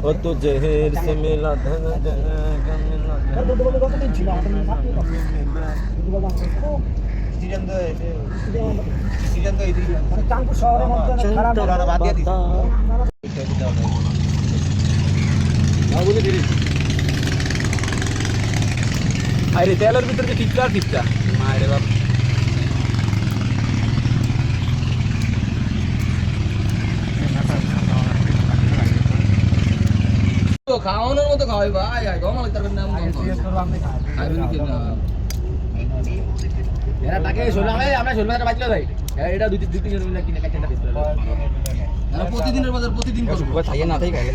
ও তো জেহের সে মিলা আরে তেলের ভিতরে যে টিপটা টিপটা মায়ের বাপ খাওয়ানোর মতো খাওয়াই ভাই গমাল তার নাম এরা তাকে শোনালে আমরা শোলমাটা বাঁচলো ভাই এটা দুই তিন মিনিট কিনে কাটটা দিতে আমরা প্রতিদিনের বাজার প্রতিদিন করব খাইয়ে না তাই খাইলে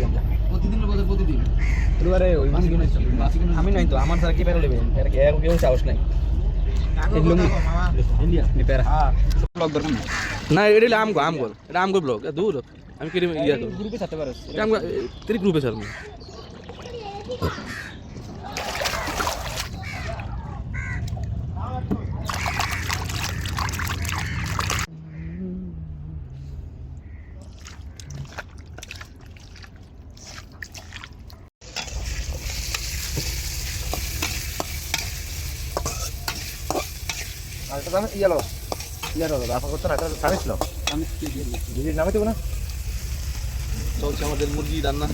প্রতিদিনের বাজার প্রতিদিন এবারে ওই মাছ কিনে আমি নাই তো আমার স্যার কি পেরে নেবে এর কেউ সাহস নাই এগুলো ইন্ডিয়া নি পেরা ব্লগ দরকার না এটা আমগো ব্লগ দূর আমি কি ইয়া করব গ্রুপে সাথে পারছ এটা আমগো তেরি গ্রুপে স্যার আলটা দাম ইয়ালো আপা করতে না এটা সামিছিল আমি দিদি নামে দেব না চলছে আমাদের মুরগি রান্না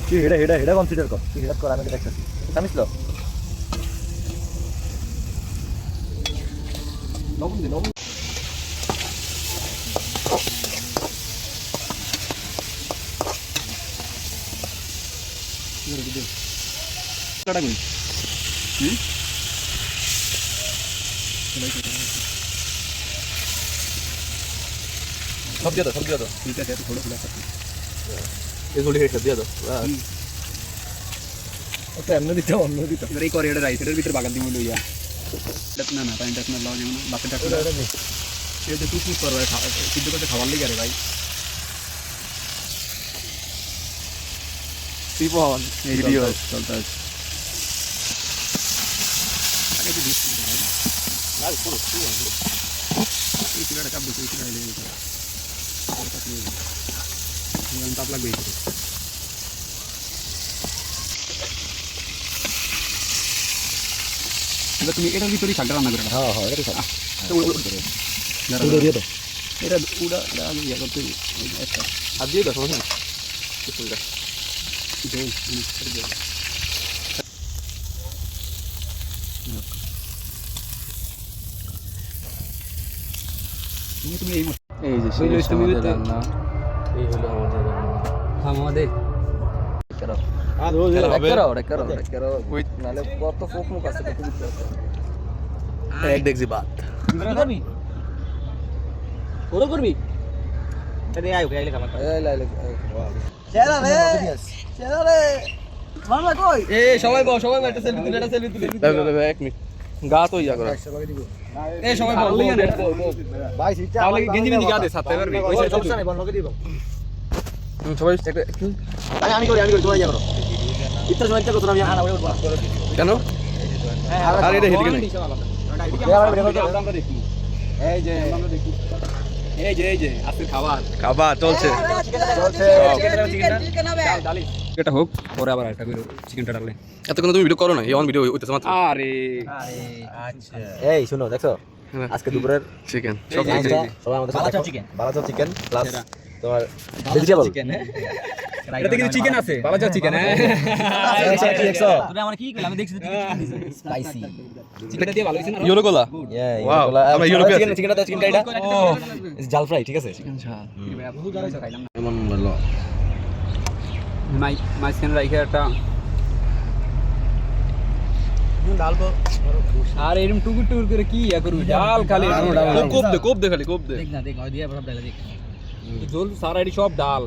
কি হেডা কনসিডার কর কি হেডা কর আমি দেখতেছি সামিছিল লবণ দে লবণ কাটা গুলি सब दिया तो ठीक है थोड़ा खुला कर ये थोड़ी हेड कर दिया तो ओके हमने दिया इधर एक और एड राइस एड भीतर बागल दी मुंडो या टकना ना टाइम टकना लाओ जेना बाकी टकना ये तो कुछ कर रहा है सिद्धू को खावा ले जा रे भाई सीपो ऑन वीडियो चलता है आगे भी दिस लाल पूरा ये किधर का बुक किधर ले गया mantap lagi itu. Kita punya era itu di Sagram negara. Oh, itu sana. Udah dia tuh. Era udah ya gitu. Ada udah selesai. Itu udah. Itu ini kerja. Ini tuh এই যে সেই আমাদের রান্না এই হলো আমাদের রান্না আমাদের করো আর রোজ করো ওই নালে কত ফোক মুখ আছে কত দিতে এক দেখজি বাত করবি ওরে করবি আরে আয় গাইলে খাবার এই লাইলে চেরা রে মামলা কই এই সবাই একটা সেলফি তুলে এক মিনিট গা তো ইয়া করো এই সময় বল ভাই সিটা তাহলে গেঞ্জি নিয়ে গা দে সাথে পারবি ওই সমস্যা নাই বন্ধ করে দিব সবাই একটা আমি করি তোমরা ইয়া করো ইত্তর সময় একটা কথা আমি আনা ওই করব কেন আর এটা হেডি কেন আমরা দেখি এই যে আজকে খাবার চলছে এটা হোক পরে আবার একটা করে চিকেনটা ডাললে এতক্ষণ তুমি ভিডিও করো না এই অন ভিডিও হইতেছে মাত্র আরে আচ্ছা এই শুনো দেখো আজকে দুপুরের চিকেন সবাই আমাদের সাথে বালাচপ চিকেন প্লাস তোমার ভেজিটেবল চিকেন এটা কিন্তু চিকেন আছে বালাচপ চিকেন হ্যাঁ কি দেখছো তুমি আমরা কি কইলা আমি দেখছি চিকেন দিছে স্পাইসি চিকেনটা দিয়ে ভালো হইছে না ইয়েলো কোলা ওয়াও আমরা ইয়েলো চিকেনটা চিকেন কাইটা ও জাল ফ্রাই ঠিক আছে চিকেন ঝাল বহুত জাল হইছে খাইলাম এমন ভালো মাইসেন রাইখে একটা ডালবো আর এরকম টুকুর করে কি ইয়া করবি ডাল খালি কোপ দে খালি কোপ দে দেখ না দেখ ওই দিয়া সব ডাল দেখ জল সারা এডি সব ডাল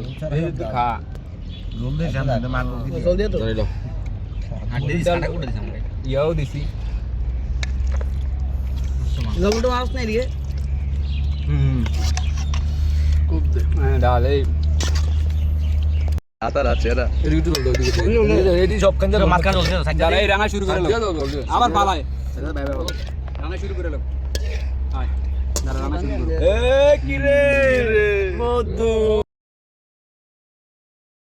খা জল দে জানা মার জল দে তো জানি দাও হাড্ডি সাটা কোটা দিছ আমরা ইয়াও দিছি লবণ তো মাছ নাই রে কোপ দে ডাল এই আতার আছে এরা এদিকে তো এডি সব কাঞ্জার মাছ কাজ চলছে যারা এই রাঙা শুরু করে আবার পালায় বাই রাঙা শুরু করে লোক আয় যারা রাঙা শুরু করে এ কি রে মধু